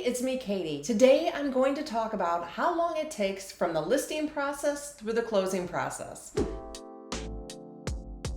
it's me, Katie. Today I'm going to talk about how long it takes from the listing process through the closing process.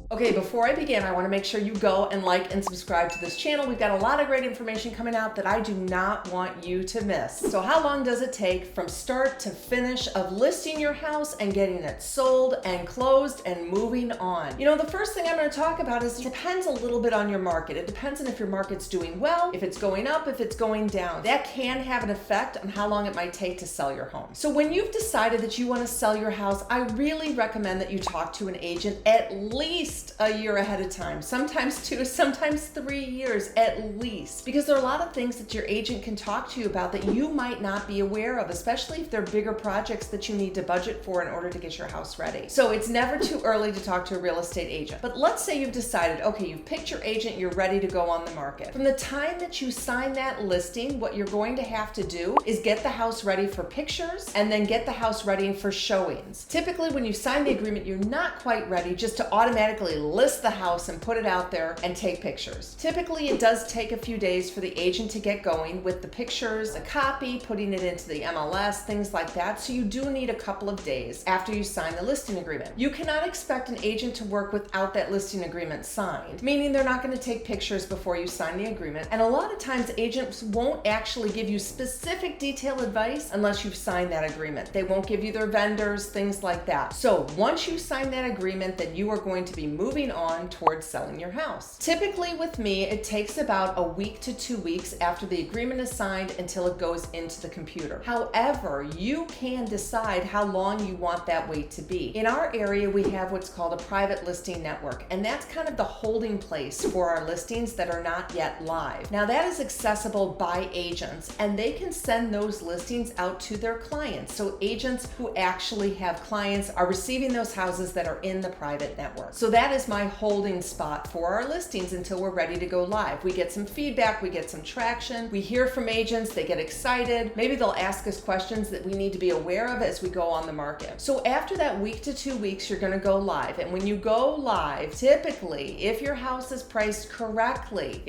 Okay, before I begin, I want to make sure you go and like and subscribe to this channel. We've got a lot of great information coming out that I do not want you to miss. So how long does it take from start to finish of listing your house and getting it sold and closed and moving on? You know, the first thing I'm going to talk about is it depends a little bit on your market. It depends on if your market's doing well, if it's going up, if it's going down. That can have an effect on how long it might take to sell your home. So when you've decided that you want to sell your house, I really recommend that you talk to an agent at least a year ahead of time, sometimes 2, sometimes 3 years at least, because there are a lot of things that your agent can talk to you about that you might not be aware of, especially if they're bigger projects that you need to budget for in order to get your house ready. So it's never too early to talk to a real estate agent. But let's say you've decided, okay, you've picked your agent, you're ready to go on the market. From the time that you sign that listing, what you're going to have to do is get the house ready for pictures and then get the house ready for showings. Typically, when you sign the agreement, you're not quite ready just to automatically list the house and put it out there and take pictures. Typically, it does take a few days for the agent to get going with the pictures, the copy, putting it into the MLS, things like that. So you do need a couple of days after you sign the listing agreement. You cannot expect an agent to work without that listing agreement signed, meaning they're not going to take pictures before you sign the agreement. And a lot of times agents won't actually give you specific detailed advice unless you've signed that agreement. They won't give you their vendors, things like that. So once you sign that agreement, then you are going to be moving on towards selling your house. Typically with me, it takes about a week to 2 weeks after the agreement is signed until it goes into the computer. However, you can decide how long you want that wait to be. In our area, we have what's called a private listing network, and that's kind of the holding place for our listings that are not yet live. Now that is accessible by agents, and they can send those listings out to their clients. So agents who actually have clients are receiving those houses that are in the private network. So that is my holding spot for our listings until we're ready to go live. We get some feedback, we get some traction, we hear from agents, they get excited. Maybe they'll ask us questions that we need to be aware of as we go on the market. So after that week to 2 weeks, you're gonna go live. And when you go live, typically, if your house is priced correctly,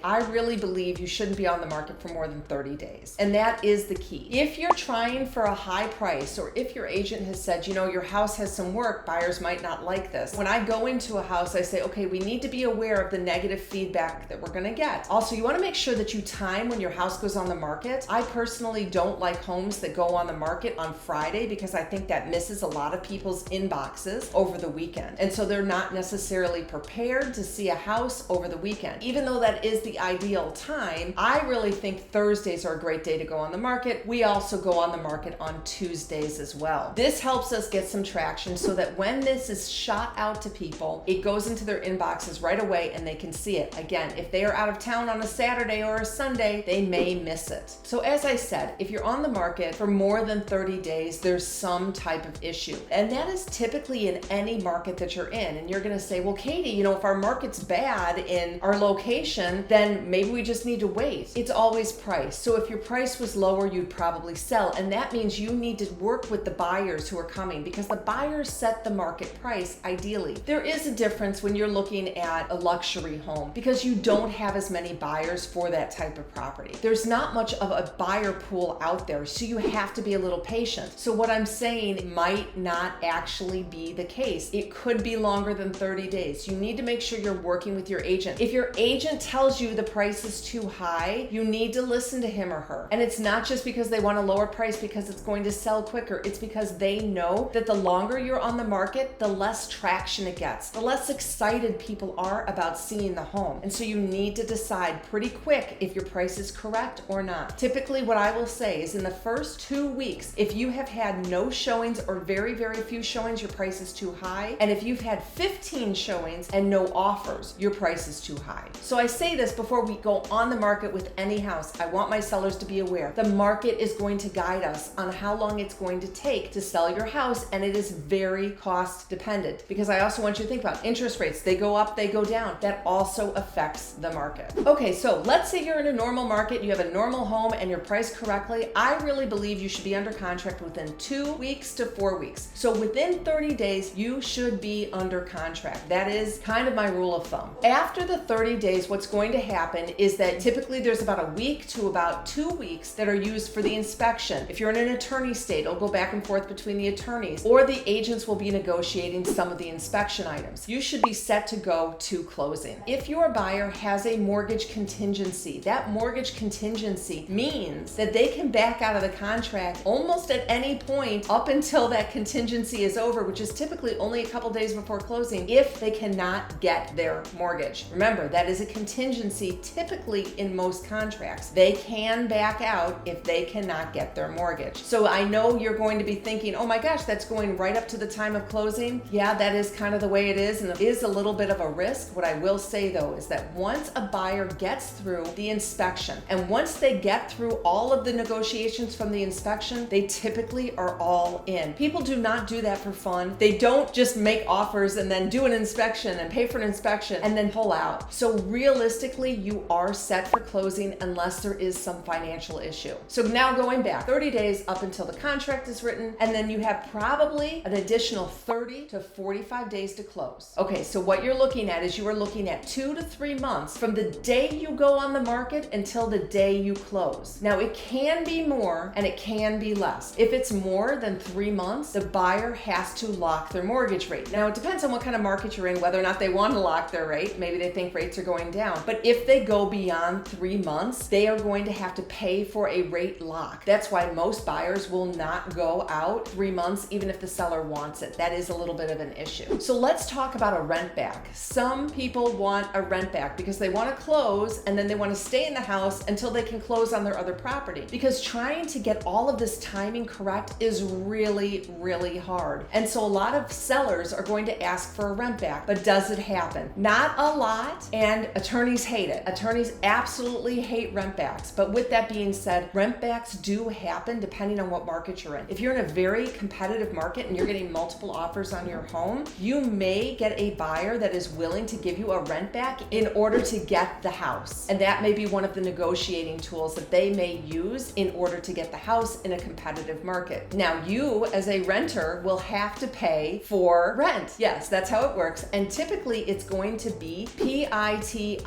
I really believe you shouldn't be on the market for more than 30 days. And that is the key. If you're trying for a high price, or if your agent has said, you know, your house has some work, buyers might not like this. When I go into a house, I say, okay, we need to be aware of the negative feedback that we're gonna get. Also, you wanna make sure that you time when your house goes on the market. I personally don't like homes that go on the market on Friday because I think that misses a lot of people's inboxes over the weekend. And so they're not necessarily prepared to see a house over the weekend. Even though that is the ideal time, I really think Thursdays are a great day to go on the market. We also go on the market on Tuesdays as well. This helps us get some traction so that when this is shot out to people, it goes into their inboxes right away and they can see it. Again, if they are out of town on a Saturday or a Sunday, they may miss it. So as I said, if you're on the market for more than 30 days, there's some type of issue. And that is typically in any market that you're in. And you're gonna say, well, Katie, you know, if our market's bad in our location, then maybe we just need to wait. It's always price. So if your price was lower, you'd probably sell. And that means you need to work with the buyers who are coming because the buyers set the market price ideally. There is a difference when you're looking at a luxury home because you don't have as many buyers for that type of property. There's not much of a buyer pool out there, so you have to be a little patient. So what I'm saying might not actually be the case. It could be longer than 30 days. You need to make sure you're working with your agent. If your agent tells you the price is too high, you need to listen to him or her. And it's not just because they want a lower price because it's going to sell quicker. It's because they know that the longer you're on the market, the less traction it gets, the less excited people are about seeing the home. And so you need to decide pretty quick if your price is correct or not. Typically, what I will say is in the first 2 weeks, if you have had no showings or very, very few showings, your price is too high. And if you've had 15 showings and no offers, your price is too high. So I say this before we go on the market with any house. I want my sellers to be aware. The market is going to guide us on how long it's going to take to sell your house, and it is very cost dependent. funded, because I also want you to think about interest rates. They go up, they go down. That also affects the market. Okay, so let's say you're in a normal market, you have a normal home and you're priced correctly. I really believe you should be under contract within 2 weeks to 4 weeks. So within 30 days, you should be under contract. That is kind of my rule of thumb. After the 30 days, what's going to happen is that typically there's about a week to about 2 weeks that are used for the inspection. If you're in an attorney state, it'll go back and forth between the attorneys, or the agents will be negotiating some of the inspection items. You should be set to go to closing. If your buyer has a mortgage contingency, that mortgage contingency means that they can back out of the contract almost at any point up until that contingency is over, which is typically only a couple days before closing, if they cannot get their mortgage. Remember, that is a contingency typically in most contracts. They can back out if they cannot get their mortgage. So I know you're going to be thinking, oh my gosh, that's going right up to the time of closing. Yeah, that is kind of the way it is, and it is a little bit of a risk. What I will say though is that once a buyer gets through the inspection, and once they get through all of the negotiations from the inspection, they typically are all in. People do not do that for fun. They don't just make offers and then do an inspection and pay for an inspection and then pull out. So realistically, you are set for closing unless there is some financial issue. So now going back 30 days up until the contract is written, and then you have probably an additional 30 to 45 days to close. Okay, so what you're looking at is you are looking at 2 to 3 months from the day you go on the market until the day you close. Now it can be more and it can be less. If it's more than 3 months, the buyer has to lock their mortgage rate. Now it depends on what kind of market you're in, whether or not they want to lock their rate. Maybe they think rates are going down. But if they go beyond 3 months, they are going to have to pay for a rate lock. That's why most buyers will not go out 3 months even if the seller wants it. That is a little bit of an issue. So let's talk about a rent back. Some people want a rent back because they want to close and then they want to stay in the house until they can close on their other property. Because trying to get all of this timing correct is really, really hard. And so a lot of sellers are going to ask for a rent back, but does it happen? Not a lot, and attorneys hate it. Attorneys absolutely hate rent backs. But with that being said, rent backs do happen depending on what market you're in. If you're in a very competitive market and you're getting multiple offers on your home, you may get a buyer that is willing to give you a rent back in order to get the house. And that may be one of the negotiating tools that they may use in order to get the house in a competitive market. Now, you as a renter will have to pay for rent. Yes, that's how it works. And typically it's going to be PITI,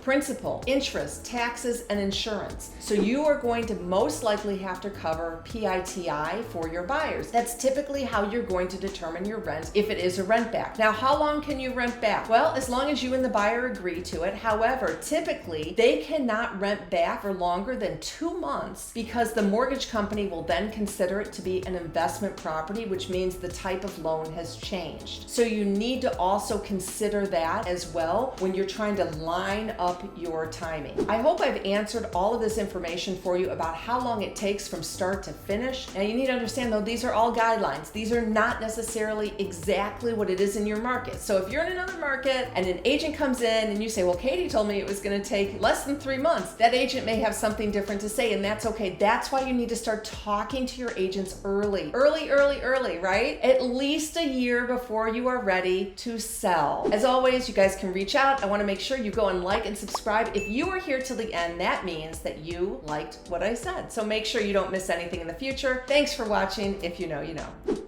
principal, interest, taxes, and insurance. So you are going to most likely have to cover PITI for your buyers. That's typically how you're going to determine your rent if it is a rent back. Now, how long can you rent back? Well, as long as you and the buyer agree to it. However, typically they cannot rent back for longer than 2 months because the mortgage company will then consider it to be an investment property, which means the type of loan has changed. So you need to also consider that as well when you're trying to line up your timing. I hope I've answered all of this information for you about how long it takes from start to finish. Now you need to understand though, these are all guidelines. These are not necessarily exactly what it is in your market. So if you're in another market and an agent comes in and you say, well, Katie told me it was going to take less than 3 months, that agent may have something different to say, and that's okay. That's why you need to start talking to your agents early, right? At least a year before you are ready to sell. As always, you guys can reach out. I want to make sure you go and like and subscribe. If you are here till the end, that means that you liked what I said. So make sure you don't miss anything in the future. Thanks for watching. If you know, you know.